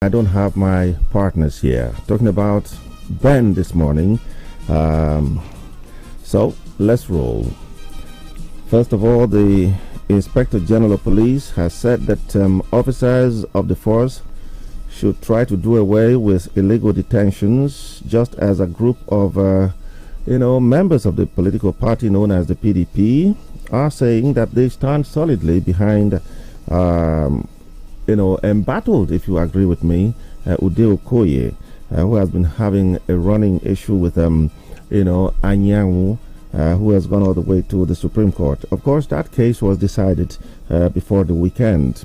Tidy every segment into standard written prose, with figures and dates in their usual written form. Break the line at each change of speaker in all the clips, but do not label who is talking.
I don't have my partners here. Talking about Ben this morning. So let's roll. First of all, the Inspector General of Police has said that officers of the force should try to do away with illegal detentions, just as a group of members of the political party known as the PDP are saying that they stand solidly behind embattled, if you agree with me, Ude Okoye, who has been having a running issue with, Anyanwu, who has gone all the way to the Supreme Court. Of course, that case was decided before the weekend.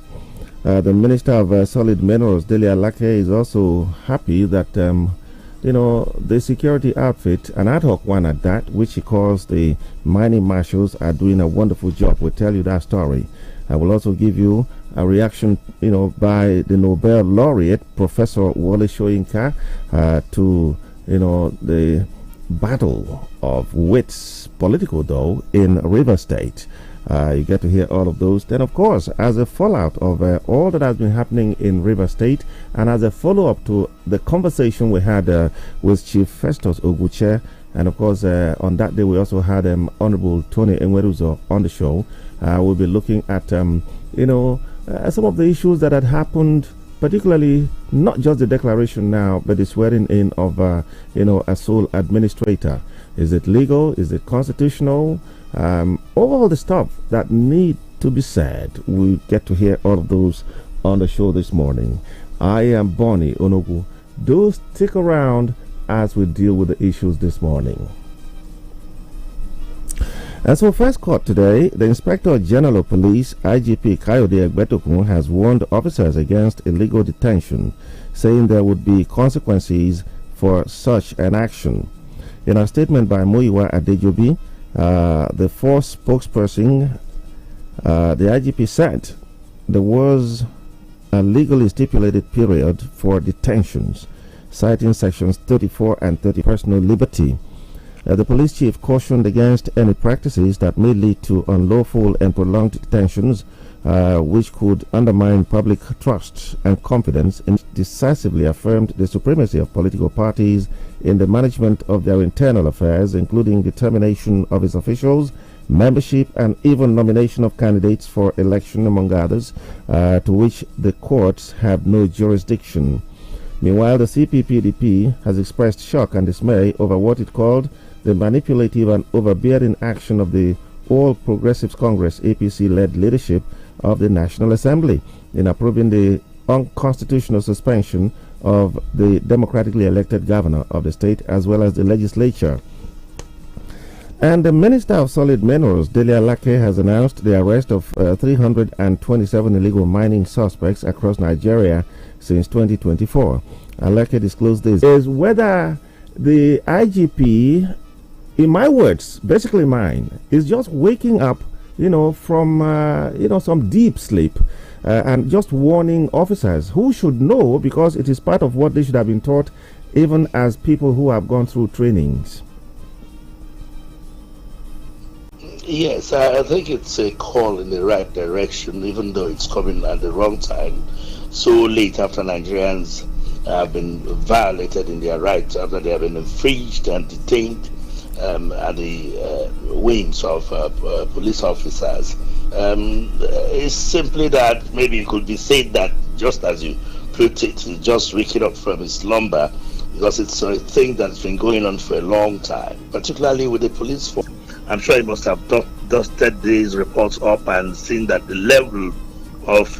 The Minister of Solid Minerals, Dele Alake, is also happy that, the security outfit, an ad hoc one at that, which he calls the mining marshals, are doing a wonderful job. We'll tell you that story. I will also give you a reaction, by the Nobel laureate, Professor Wole Soyinka, to, the battle of wits, political though, in River State. You get to hear all of those. Then, of course, as a fallout of all that has been happening in River State, and as a follow-up to the conversation we had with Chief Festus Oguche, and of course, on that day we also had Honorable Tony Enweruzo on the show. We'll be looking at, some of the issues that had happened, particularly not just the declaration now, but the swearing in of, a sole administrator. Is it legal? Is it constitutional? All the stuff that need to be said. We get to hear all of those on the show this morning. I am Bonnie Onogu. Do stick around as we deal with the issues this morning. And so, first court today, the Inspector General of Police, IGP Kayode Egbetokun, has warned officers against illegal detention, saying there would be consequences for such an action. In a statement by Muyiwa Adejobi, the force spokesperson, the IGP said there was a legally stipulated period for detentions, citing sections 34 and 30 personal liberty. The police chief cautioned against any practices that may lead to unlawful and prolonged detentions, which could undermine public trust and confidence, and decisively affirmed the supremacy of political parties in the management of their internal affairs, including determination of its officials, membership, and even nomination of candidates for election, among others, to which the courts have no jurisdiction. Meanwhile, the CPPDP has expressed shock and dismay over what it called the manipulative and overbearing action of the All Progressives Congress APC-led leadership of the National Assembly in approving the unconstitutional suspension of the democratically elected governor of the state, as well as the legislature. And the Minister of Solid Minerals, Dele Alake, has announced the arrest of 327 illegal mining suspects across Nigeria since 2024. Alake disclosed this is whether the IGP, in my words, basically mine, is just waking up, from, some deep sleep and just warning officers who should know, because it is part of what they should have been taught, even as people who have gone through trainings.
Yes, I think it's a call in the right direction, even though it's coming at the wrong time, so late after Nigerians have been violated in their rights, after they have been infringed and detained at the wings of police officers. It's simply that maybe it could be said that, just as you put it, he's just waking up from his slumber, because it's a thing that's been going on for a long time, particularly with the police force. I'm sure he must have dusted these reports up and seen that the level of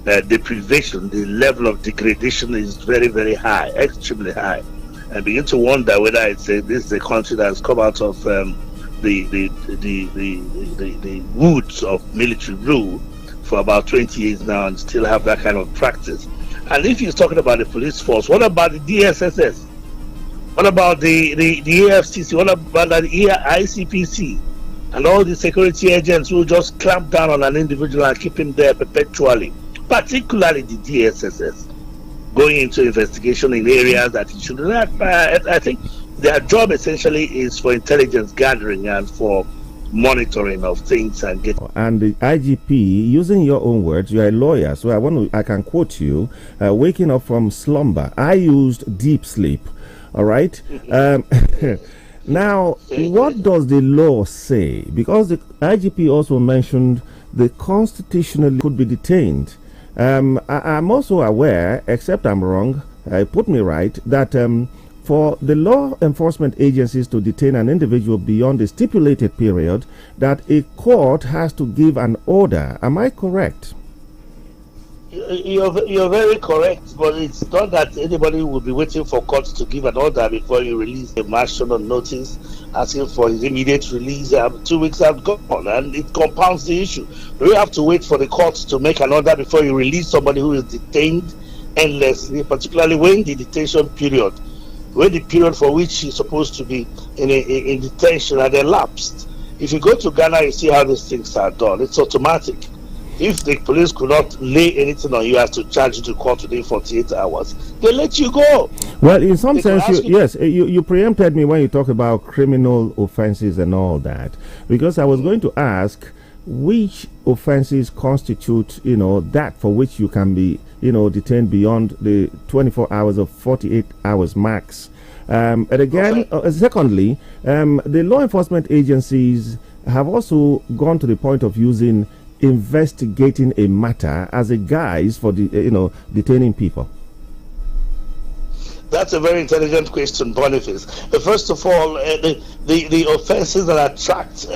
deprivation, the level of degradation is very, very high, extremely high, and begin to wonder whether this is a country that has come out of the woods of military rule for about 20 years now and still have that kind of practice. And if he's talking about the police force, what about the DSSS? What about the AFCC? What about the ICPC? And all the security agents who just clamp down on an individual and keep him there perpetually, particularly the DSSS, going into investigation in areas that he should not. I think their job essentially is for intelligence gathering and for monitoring of things and get.
And the IGP, using your own words, you are a lawyer, so I can quote you. Waking up from slumber, I used deep sleep. All right. Now, what does the law say? Because the IGP also mentioned the constitutionally could be detained. I'm also aware, except I'm wrong, put me right, that for the law enforcement agencies to detain an individual beyond the stipulated period, that a court has to give an order. Am I correct?
You're very correct, but it's not that anybody will be waiting for court to give an order before you release a marshal on notice asking for his immediate release. 2 weeks have gone, and it compounds the issue. You have to wait for the court to make an order before you release somebody who is detained endlessly, particularly when the detention period, when the period for which he's supposed to be in detention had elapsed. If you go to Ghana, you see how these things are done. It's automatic. If the police could not lay anything on you as to charge you to court within 48 hours, they let you go.
Well, in some sense, you preempted me when you talk about criminal offenses and all that, because I was going to ask which offenses constitute, that for which you can be, detained beyond the 24 hours or 48 hours max. And again, secondly, the law enforcement agencies have also gone to the point of using investigating a matter as a guise for detaining people.
That's a very intelligent question, Boniface. First of all, the offenses that attract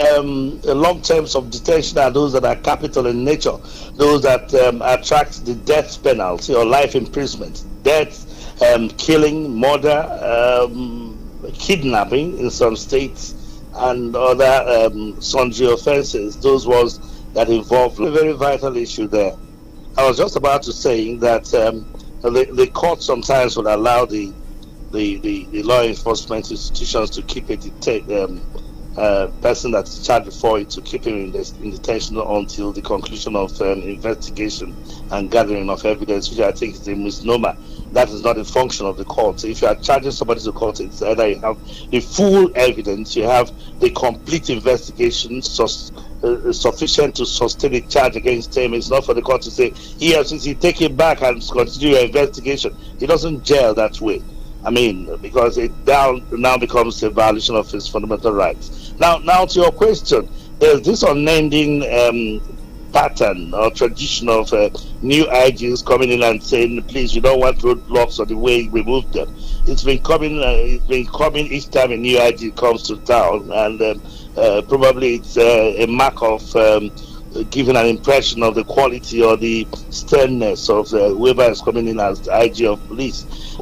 long terms of detention are those that are capital in nature, those that attract the death penalty or life imprisonment, death, killing, murder, kidnapping in some states, and other sundry offenses. Those ones that involve a very vital issue there. I was just about to say that the court sometimes would allow the law enforcement institutions to keep a person that's charged before it, to keep him in detention until the conclusion of investigation and gathering of evidence, which I think is a misnomer. That is not a function of the court. If you are charging somebody to court, it's either you have the full evidence, you have the complete investigation sufficient to sustain a charge against him. It's not for the court to say, since you take it back and continue your investigation. It doesn't gel that way. I mean, because it now becomes a violation of his fundamental rights. Now to your question, there's this unending pattern or tradition of new IGs coming in and saying, please, you don't want roadblocks or the way you remove them. It's been coming each time a new IG comes to town, and probably it's a mark of giving an impression of the quality or the sternness of whoever is coming in as the IG of police,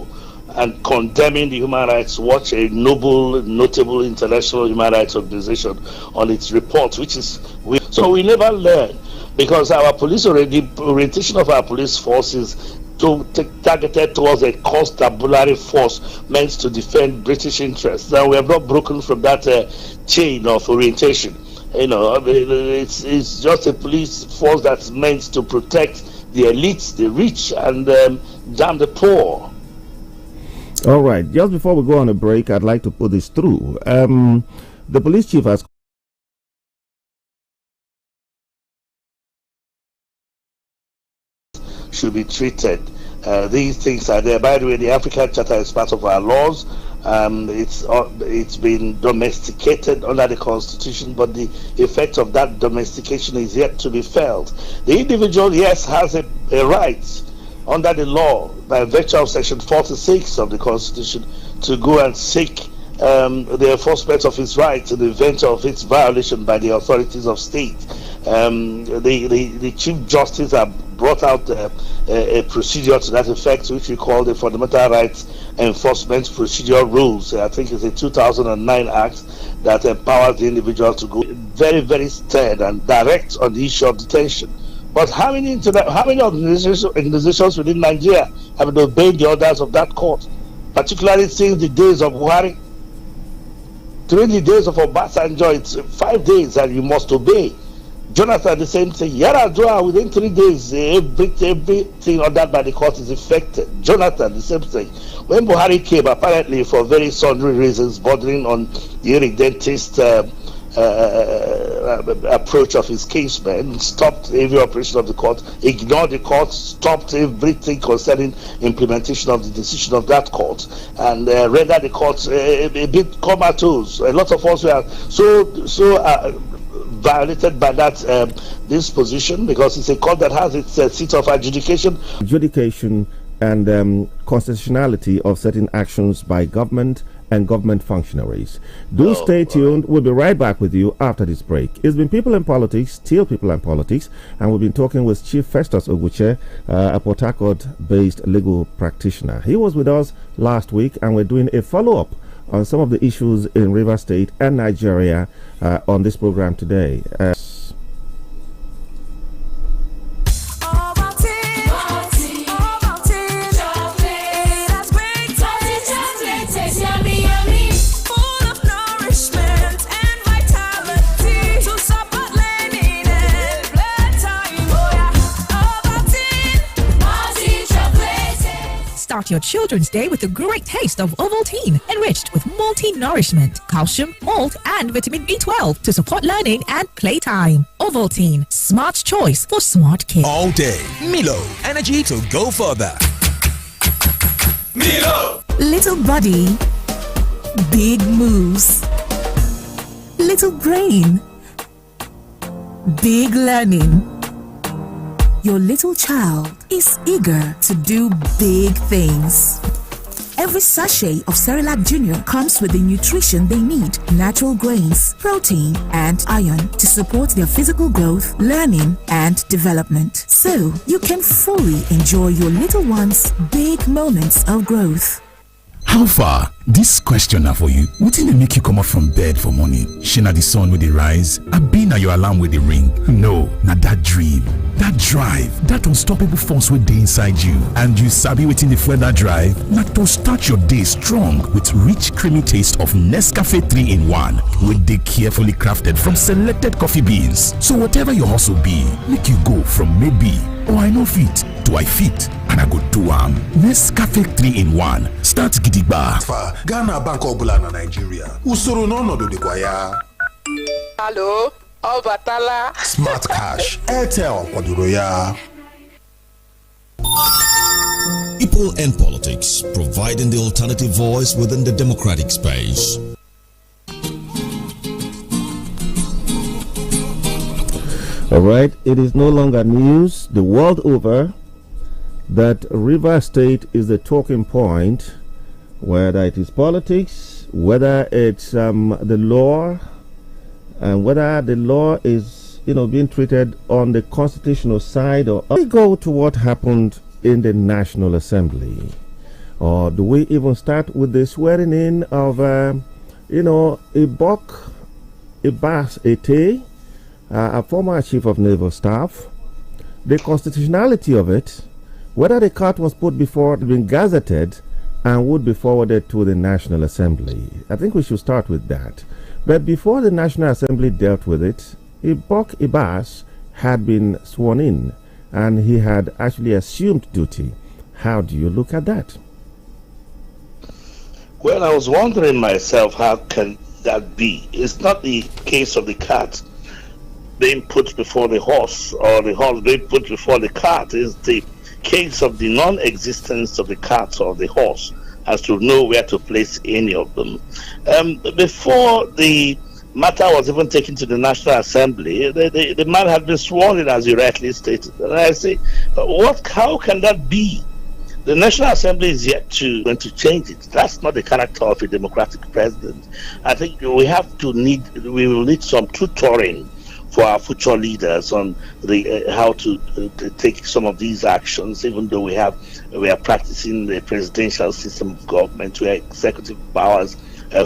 and condemning the Human Rights Watch, a noble, notable international human rights organization, on its report, so we never learn, because our police the orientation of our police forces targeted towards a constabulary force meant to defend British interests. Now we have not broken from that chain of orientation. It's just a police force that's meant to protect the elites, the rich, and damn the poor.
All right. Just before we go on a break, I'd like to put this through. The police chief has
should be treated. These things are there. By the way, the African Charter is part of our laws. It's been domesticated under the Constitution, but the effect of that domestication is yet to be felt. The individual, yes, has a right under the law, by virtue of Section 46 of the Constitution, to go and seek the enforcement of his rights in the event of its violation by the authorities of state. The Chief Justice have brought out a procedure to that effect, which we call the Fundamental Rights Enforcement Procedure Rules. I think it's a 2009 Act that empowers the individual to go very, very stern and direct on the issue of detention. But how many organizations within Nigeria have obeyed the orders of that court, particularly since the days of Buhari? During the days of Obasanjo, it's 5 days and you must obey. Jonathan, the same thing. Yaradua, within 3 days, everything ordered by the court is effected. Jonathan, the same thing. When Buhari came, apparently for very sundry reasons, bordering on the irredentist approach of his casemen, stopped every operation of the court, ignored the court, stopped everything concerning implementation of the decision of that court, and rendered the court a bit comatose. A lot of us were so violated by that disposition, because it's a court that has its seat of adjudication
and constitutionality of certain actions by government and government functionaries. Do stay tuned. We'll be right back with you after this break. It's been People and Politics, still People and Politics, and we've been talking with Chief Festus Oguche, a Port Harcourt-based legal practitioner. He was with us last week, and we're doing a follow-up on some of the issues in Rivers State and Nigeria on this program today.
Start your children's day with a great taste of Ovaltine, enriched with multi-nourishment, calcium, malt, and vitamin B12 to support learning and playtime. Ovaltine, smart choice for smart kids.
All day, Milo, energy to go further. Milo!
Little body, big moves. Little brain, big learning. Your little child is eager to do big things. Every sachet of Cerelac Junior comes with the nutrition they need: natural grains, protein, and iron to support their physical growth, learning, and development. So you can fully enjoy your little one's big moments of growth.
How far? This question now for you. Wouldn't it make you come up from bed for morning? Shina the sun with the rise? I been at your alarm with the ring? No, not that dream. That drive, that unstoppable force with the inside you. And you sabi within the further drive, not to start your day strong with rich creamy taste of Nescafe 3-in-1 with the carefully crafted from selected coffee beans. So whatever your hustle be, make you go from maybe, or I know fit, to I fit, and I go do Nescafe 3-in-1. Start gidigba.
Ghana Bank Obula na Nigeria. Usoro n'ọnọdụ dịkwa ya.
Hello, Obatala.
Smart Cash, Airtel kwadoro ya.
People and Politics, providing the alternative voice within the democratic space.
All right, it is no longer news the world over that Rivers State is the talking point, whether it is politics, whether it's the law, and whether the law is, being treated on the constitutional side, or we go to what happened in the National Assembly, or do we even start with the swearing in of, Ibok Ibas Ete, a former chief of naval staff, the constitutionality of it, whether the cart was put before it been gazetted and would be forwarded to the National Assembly. I think we should start with that. But before the National Assembly dealt with it, Ibok Ibas had been sworn in and he had actually assumed duty. How do you look at that?
Well, I was wondering myself, how can that be? It's not the case of the cart being put before the horse or the horse being put before the cart. It's the case of the non-existence of the cart or the horse as to know where to place any of them. Before the matter was even taken to the National Assembly, the man had been sworn in, as you rightly stated. And I say, how can that be? The National Assembly is yet going to change it. That's not the character of a democratic president. I think we will need some tutoring for our future leaders on how to take some of these actions, even though we are practicing the presidential system of government where executive powers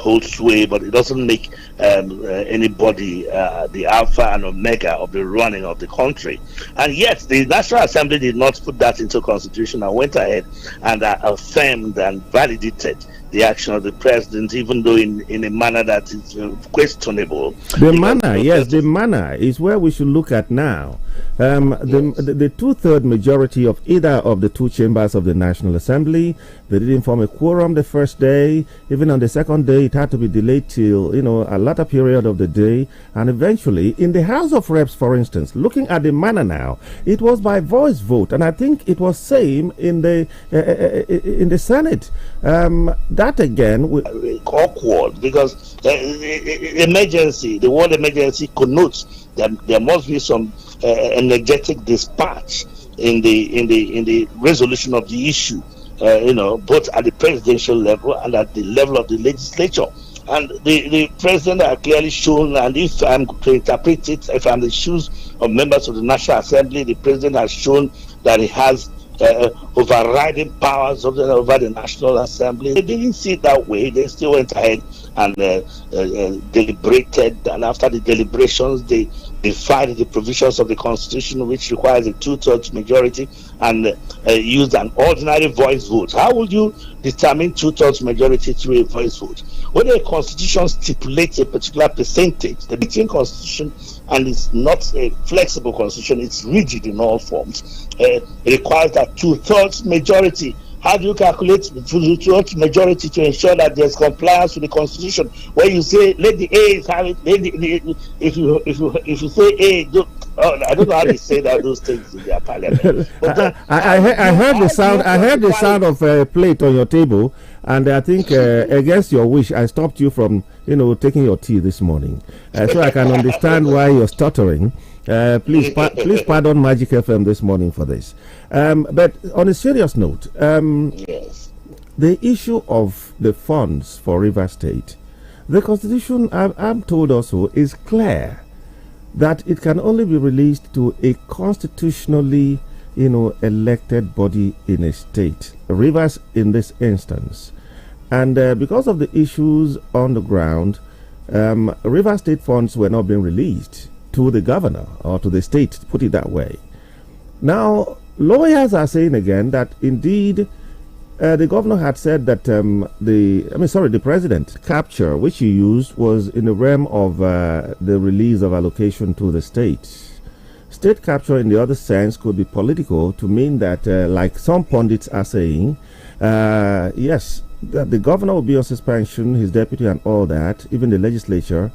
hold sway, but it doesn't make anybody the alpha and omega of the running of the country. And yet the National Assembly did not put that into constitution and went ahead and affirmed and validated the action of the president, even though in a manner that is questionable.
The manner, yes, the manner is where we should look at now. The two-third majority of either of the two chambers of the National Assembly, they didn't form a quorum the first day. Even on the second day, it had to be delayed till a later period of the day. And eventually, in the House of Reps, for instance, looking at the manner now, it was by voice vote, and I think it was same in the Senate. That again,
awkward because emergency. The word emergency connotes that there must be some energetic dispatch in the resolution of the issue, both at the presidential level and at the level of the legislature. And the president has clearly shown, and if I'm to interpret it, if I'm the shoes of members of the National Assembly, the president has shown that he has overriding powers over the National Assembly. They didn't see it that way. They still went ahead and deliberated, and after the deliberations, they defied the provisions of the Constitution, which requires a two-thirds majority, and used an ordinary voice vote. How would you determine two-thirds majority through a voice vote? When a Constitution stipulates a particular percentage, the British Constitution, and it's not a flexible Constitution, it's rigid in all forms, it requires that two-thirds majority. How do you calculate the two-thirds majority to ensure that there's compliance with the Constitution? When you say let the A's have it, if you say A, I don't know how they say that those things in their parliament.
I heard the sound. I heard the sound of a plate on your table, and I think against your wish, I stopped you from taking your tea this morning, so I can understand why you're stuttering. Please pardon Magic FM this morning for this. But on a serious note,
yes,
the issue of the funds for River State, the Constitution, I'm told also, is clear that it can only be released to a constitutionally, elected body in a state, Rivers in this instance. And because of the issues on the ground, River State funds were not being released to the governor or to the state, to put it that way. Now, lawyers are saying again that indeed the governor had said that the president capture which he used was in the realm of the release of allocation to the states. State capture in the other sense could be political, to mean that like some pundits are saying, yes, that the governor will be on suspension, his deputy and all that, even the legislature,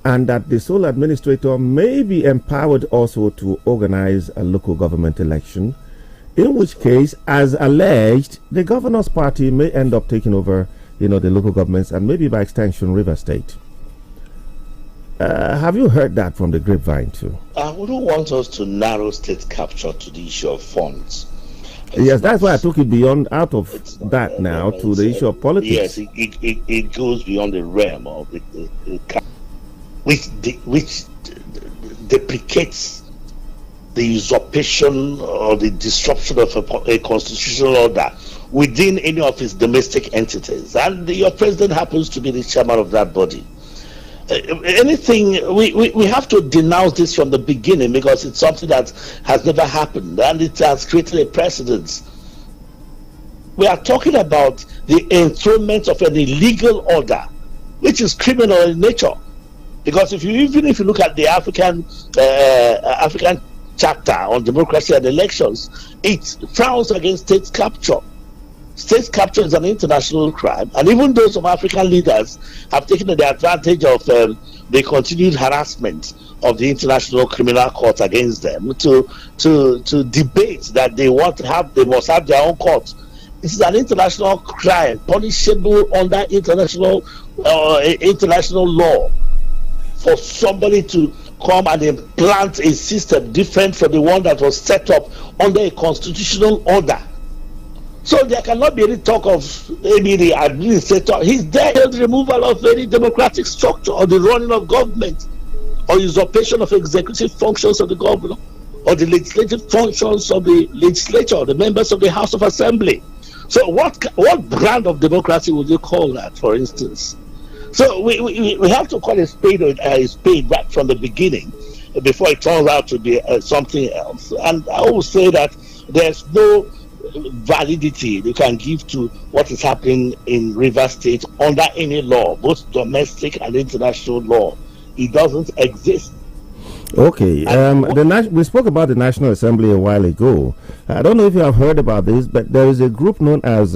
and that the sole administrator may be empowered also to organize a local government election, in which case, as alleged, the governor's party may end up taking over, the local governments, and maybe by extension, River State. Have you heard that from the grapevine too?
I wouldn't want us to narrow state capture to the issue of funds.
Yes, that's why I took it out of that now to the issue of politics.
Yes, it goes beyond the realm of the which deprecates the usurpation or the disruption of a constitutional order within any of its domestic entities. And your president happens to be the chairman of that body. We have to denounce this from the beginning, because it's something that has never happened and it has created a precedent. We are talking about the enthronement of an illegal order, which is criminal in nature. Because if you look at the African chapter on democracy and elections, it frowns against state capture. State capture is an international crime, and even those of African leaders have taken the advantage of the continued harassment of the International Criminal Court against them to debate that they must have their own court. This is an international crime punishable under international law. For somebody to come and implant a system different from the one that was set up under a constitutional order. So there cannot be any talk of maybe the administrator. He's there for the removal of any democratic structure or the running of government or usurpation of executive functions of the governor or the legislative functions of the legislature or the members of the House of Assembly. So what brand of democracy would you call that, for instance? So we have to call a spade right from the beginning before it turns out to be something else. And I will say that there's no validity you can give to what is happening in River State under any law, both domestic and international law. It doesn't exist.
Okay. We spoke about the National Assembly a while ago. I don't know if you have heard about this, but there is a group known as,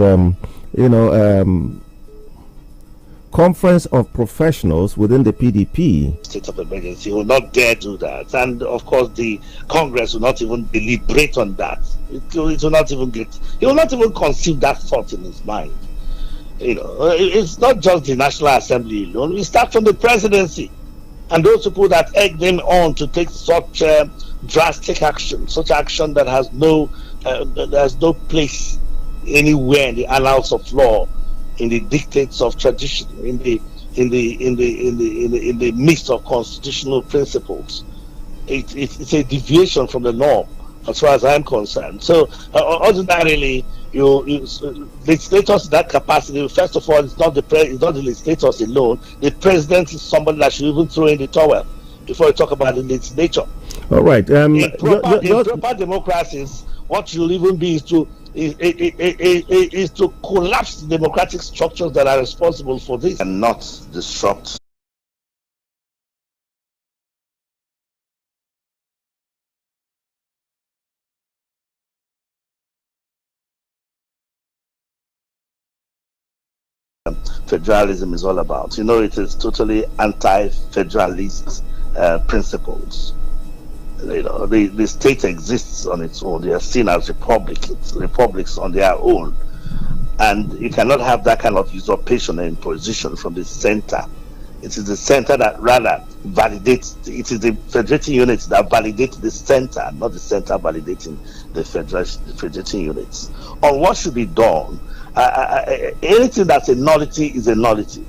Conference of Professionals within the PDP.
State of emergency will not dare do that, and of course the Congress will not even deliberate on that. It will not even he will not even conceive that thought in his mind. It's not just the National Assembly alone. We start from the presidency and those people that egg them on to take such drastic action, such action that has no place anywhere in the annals of law, in the dictates of tradition, in the midst of constitutional principles. It's a deviation from the norm, as far as I'm concerned. So ordinarily, legislators in that capacity. First of all, it's not the legislators alone. The president is somebody that should even throw in the towel before you talk about the legislature.
All right.
In proper democracies, what you'll even be is to collapse the democratic structures that are responsible for this and not disrupt. Federalism is all about. It is totally anti-federalist principles. The state exists on its own. They are seen as republics on their own, and you cannot have that kind of usurpation and imposition from the center. It is the center that rather validates. It is the federating units that validate the center, not the center validating the federating units. On what should be done, anything that's a nullity is a nullity.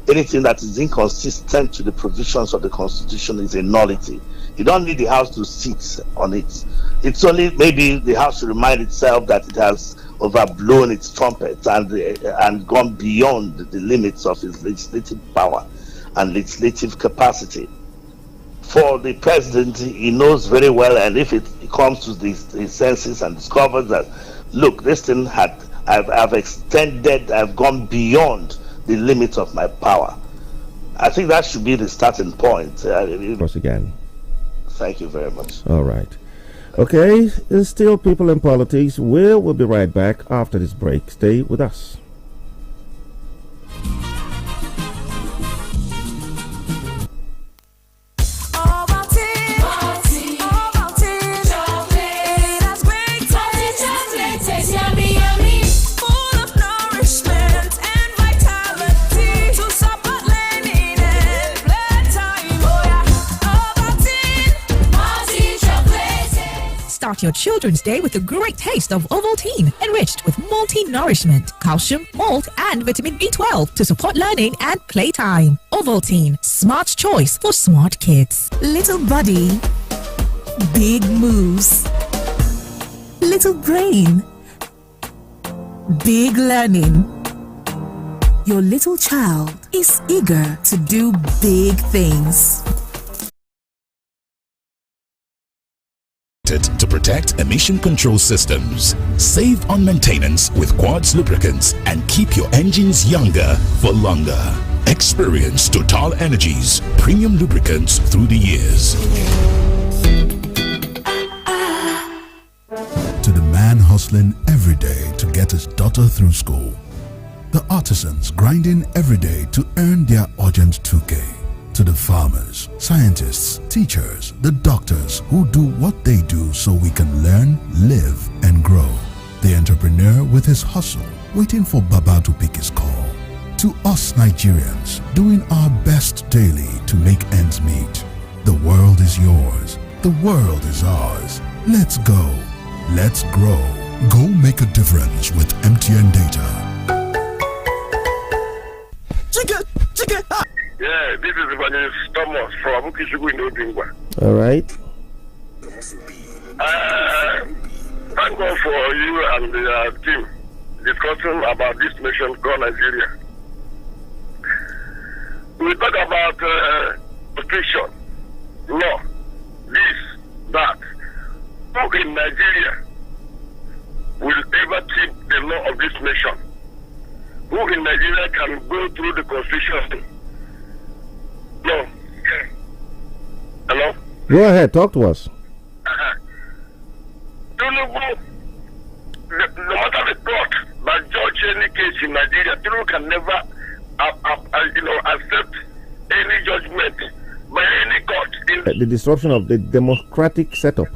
Anything that is inconsistent to the provisions of the Constitution is a nullity. You don't need the House to sit on it. It's only maybe the House should remind itself that it has overblown its trumpet and gone beyond the limits of its legislative power and legislative capacity. For the president, he knows very well, and if it comes to his senses and discovers that, look, this thing I've extended, I've gone beyond the limits of my power. I think that should be the starting point.
Once again.
Thank you very much.
All right. Okay, it's still People in Politics. We'll be right back after this break. Stay with us.
Start your children's day with a great taste of Ovaltine, enriched with multi-nourishment, calcium, malt, and vitamin B12 to support learning and playtime. Ovaltine, smart choice for smart kids. Little body, big moves. Little brain, big learning. Your little child is eager to do big things.
To protect emission control systems. Save on maintenance with Quartz lubricants and keep your engines younger for longer. Experience Total Energy's premium lubricants through the years.
To the man hustling every day to get his daughter through school. The artisans grinding every day to earn their urgent 2K. To the farmers, scientists, teachers, the doctors who do what they do so we can learn, live, and grow. The entrepreneur with his hustle, waiting for Baba to pick his call. To us Nigerians, doing our best daily to make ends meet. The world is yours. The world is ours. Let's go. Let's grow. Go make a difference with MTN Data.
Yeah, this is Evangelist Thomas from Abukishugu in Odingwa.
All right.
Thank God for you and the team discussing about this nation called Nigeria. We talk about constitution, law, this, that. Who in Nigeria will ever keep the law of this nation? Who in Nigeria can go through the constitution? No. Hello?
Go ahead, talk to us.
Tinubu, no matter the court that judge any case in Nigeria, Tinubu can never accept any judgment by any court.
The disruption of the democratic setup.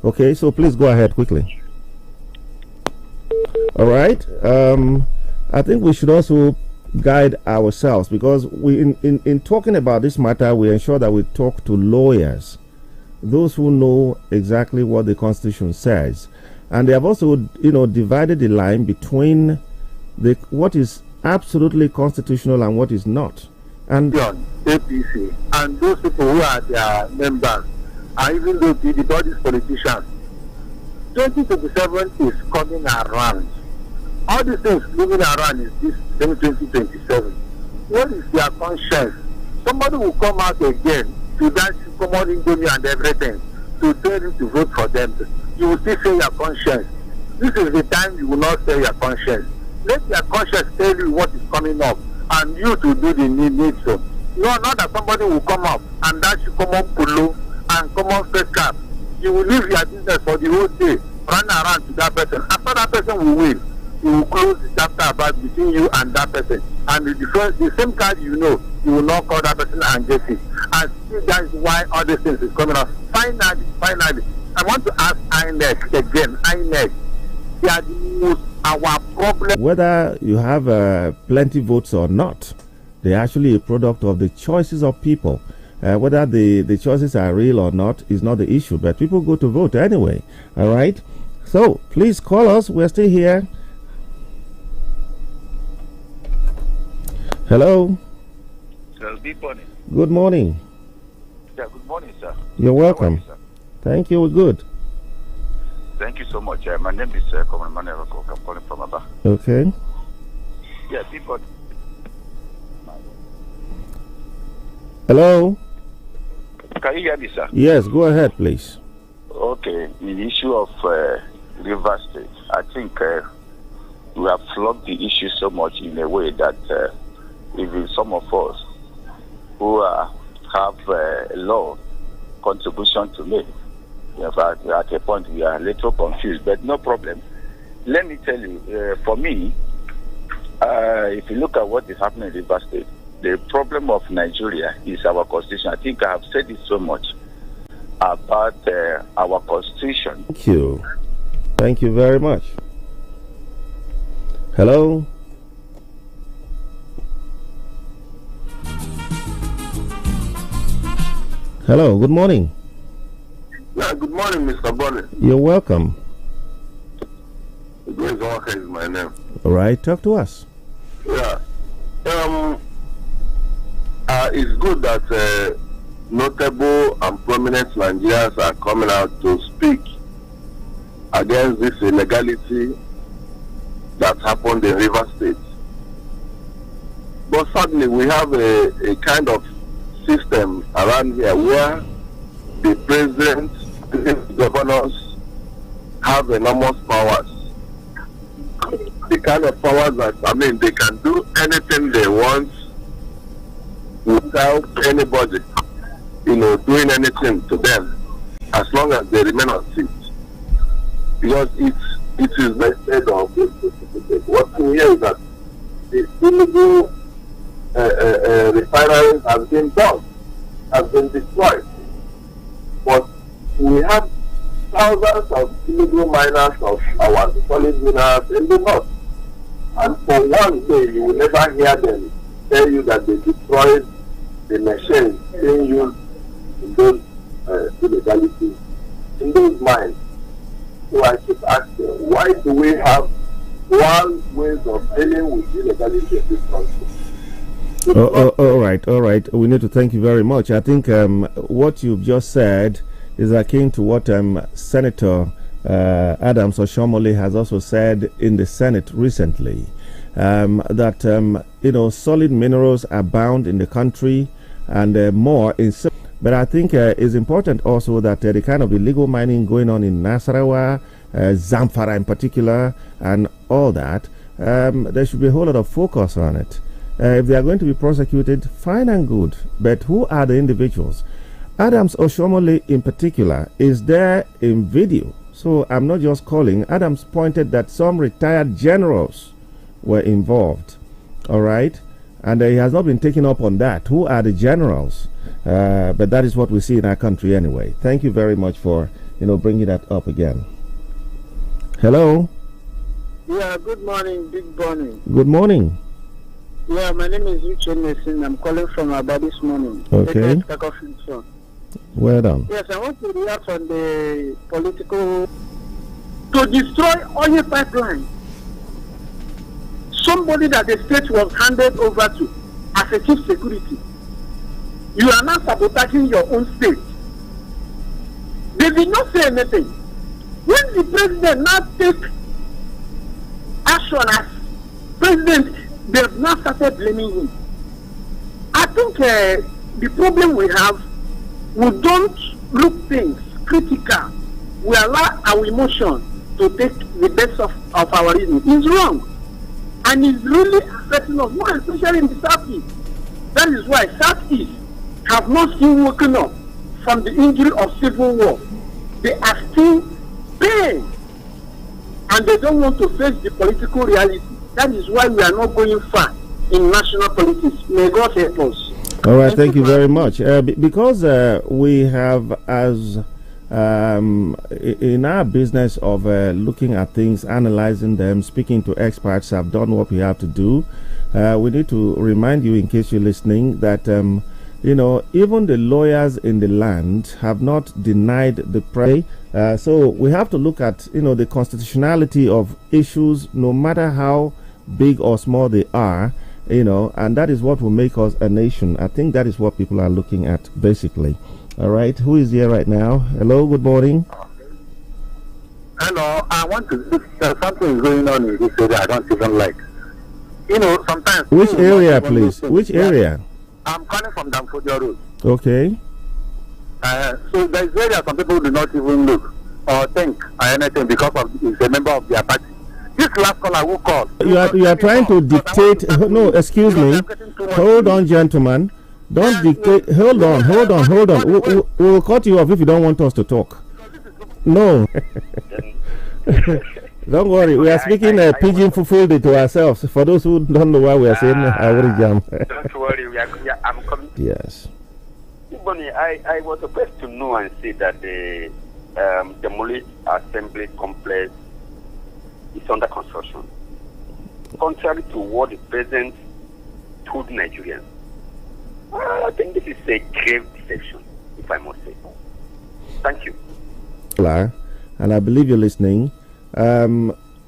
Okay, so please go ahead quickly. All right. I think we should also guide ourselves, because we, in talking about this matter, we ensure that we talk to lawyers, those who know exactly what the Constitution says, and they have also, divided the line between what is absolutely constitutional and what is not. And
APC and those people who are their members, and even though the body's politicians, 2027 is coming around. All these things moving around is this 2027. What is their conscience? Somebody will come out again to that common Indomie and everything to tell you to vote for them. You will still say your conscience. This is the time you will not say your conscience. Let your conscience tell you what is coming up, and you to do the need so. No, not that somebody will come up and that you come up polo and come on face cap. You will leave your business for the whole day, run around to that person. After that person will win, you will close the chapter about between you and that person. And the same card you will not call that person and get it. And see, that is why all these things is coming up. Finally, I want to ask INEC again. INEC, they are the most our problem.
Whether you have plenty votes or not, they're actually a product of the choices of people. Whether the choices are real or not is not the issue, but people go to vote anyway. All right? So please call us. We're still here. Hello.
Sir, good morning.
Good morning.
Yeah, good morning, sir.
You're welcome.
Sir?
Thank you. We're good.
Thank you so much. My name is Common Manuel. I'm calling from Aba.
Okay.
Yeah, people.
Hello.
Can you hear me, sir?
Yes, go ahead, please.
Okay. The issue of Rivers State, I think we have flogged the issue so much in a way that even some of us who have a low contribution to make, in fact, at a point we are a little confused, but no problem. Let me tell you, for me, if you look at what is happening in Rivers State, the problem of Nigeria is our constitution. I think I have said it so much about our constitution.
Thank you. Thank you very much. Hello. Hello, good morning.
Yeah, good morning, Mr. Bonnet.
You're welcome.
Grace Walker is my name.
All right, talk to us.
Yeah. It's good that notable and prominent Nigerians are coming out to speak against this illegality that happened in Rivers State. But sadly, we have a kind of system around here where the president, the governors have enormous powers. The kind of powers that, they can do anything they want without anybody, doing anything to them, as long as they remain on seat. Because it is made of what we hear is that the illegal refineries have been done, have been destroyed. But we have thousands of illegal miners of our solid minerals in the north. And for one day, you will never hear them tell you that they destroyed the machines being used in those illegalities, in those mines. So I keep asking, why do we have one ways of dealing with illegality in this country?
All right. We need to thank you very much. I think what you've just said is akin to what Senator Adams Oshomole has also said in the Senate recently, that solid minerals abound in the country and more in. But I think it's important also that the kind of illegal mining going on in Nasarawa, Zamfara in particular, and all that, there should be a whole lot of focus on it. If they are going to be prosecuted, fine and good. But who are the individuals? Adams Oshomole in particular is there in video. So I'm not just calling. Adams pointed that some retired generals were involved. All right. And he has not been taken up on that. Who are the generals? But that is what we see in our country anyway. Thank you very much for, bringing that up again. Hello.
Yeah, good morning, Big Bonnie.
Good morning.
Yeah, my name is Uche Nessin. I'm calling from Aba this morning.
Okay. Well done.
Yes, I want to react on the political... To destroy oil pipeline. Somebody that the state was handed over to as a chief security. You are now sabotaging your own state. They did not say anything. When the president now take action as president, they have now started blaming him. I think the problem we have, we don't look things critical. We allow our emotion to take the best of our reason. It's wrong. And it's really affecting us, more especially in the Southeast. That is why Southeast have not still woken up from the injury of civil war. They are still pain. And they don't want to face the political reality. That is why we are not going far in national politics. May God help us.
All right, thank you very much. Because we have, as in our business of looking at things, analyzing them, speaking to experts, have done what we have to do. We need to remind you, in case you're listening, that even the lawyers in the land have not denied the prey. So we have to look at the constitutionality of issues, no matter how big or small they are. And that is what will make us a nation. I think that is what people are looking at, basically. All right, who is here right now? Hello, good morning.
Hello, I want to. Something is going on in this area I don't even like. Sometimes.
Which area, please? Which area?
I'm calling from Danfodio Road.
Okay.
So there's area some people do not even look or think or anything because it's a member of their party. This last caller who called.
You are trying to dictate. No, excuse me. Hold on, gentlemen. Don't dictate. Hold on. We will cut you off if you don't want us to talk. No. Don't worry. We are speaking Pidgin Fulfulde to ourselves. For those who don't know why we are saying Awurijam.
Don't worry. I'm coming.
Yes.
Bonnie, I was supposed to know and see that the demolished assembly complex is under construction. Contrary to what the president told Nigerians. I think this is a grave deception, if I must say. Thank you.
And I believe you're listening.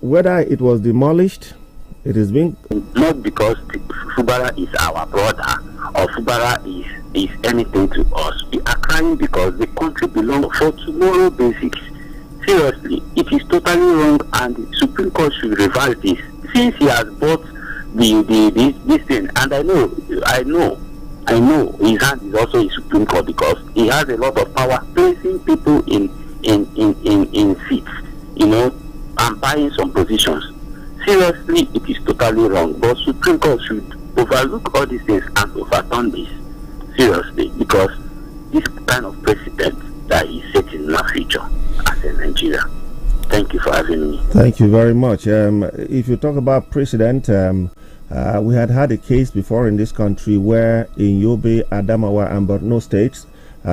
Whether it was demolished, it is being...
Not because Fubara is our brother or Fubara is anything to us. We are crying because the country belongs for tomorrow basics. Seriously, it is totally wrong and the Supreme Court should revise this. Since he has bought this thing, and I know his hand is also in Supreme Court because he has a lot of power placing people in seats, and buying some positions. Seriously, it is totally wrong. But Supreme Court should overlook all these things and overturn this. Seriously, because this kind of precedent that is set in our future as a Nigeria. Thank you for having me.
Thank you very much. If you talk about precedent, we had a case before in this country where in Yobe, Adamawa, and Borno states,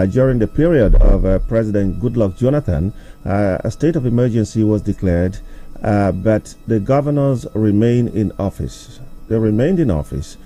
during the period of President Goodluck Jonathan, a state of emergency was declared, but the governors remain in office. They remained in office,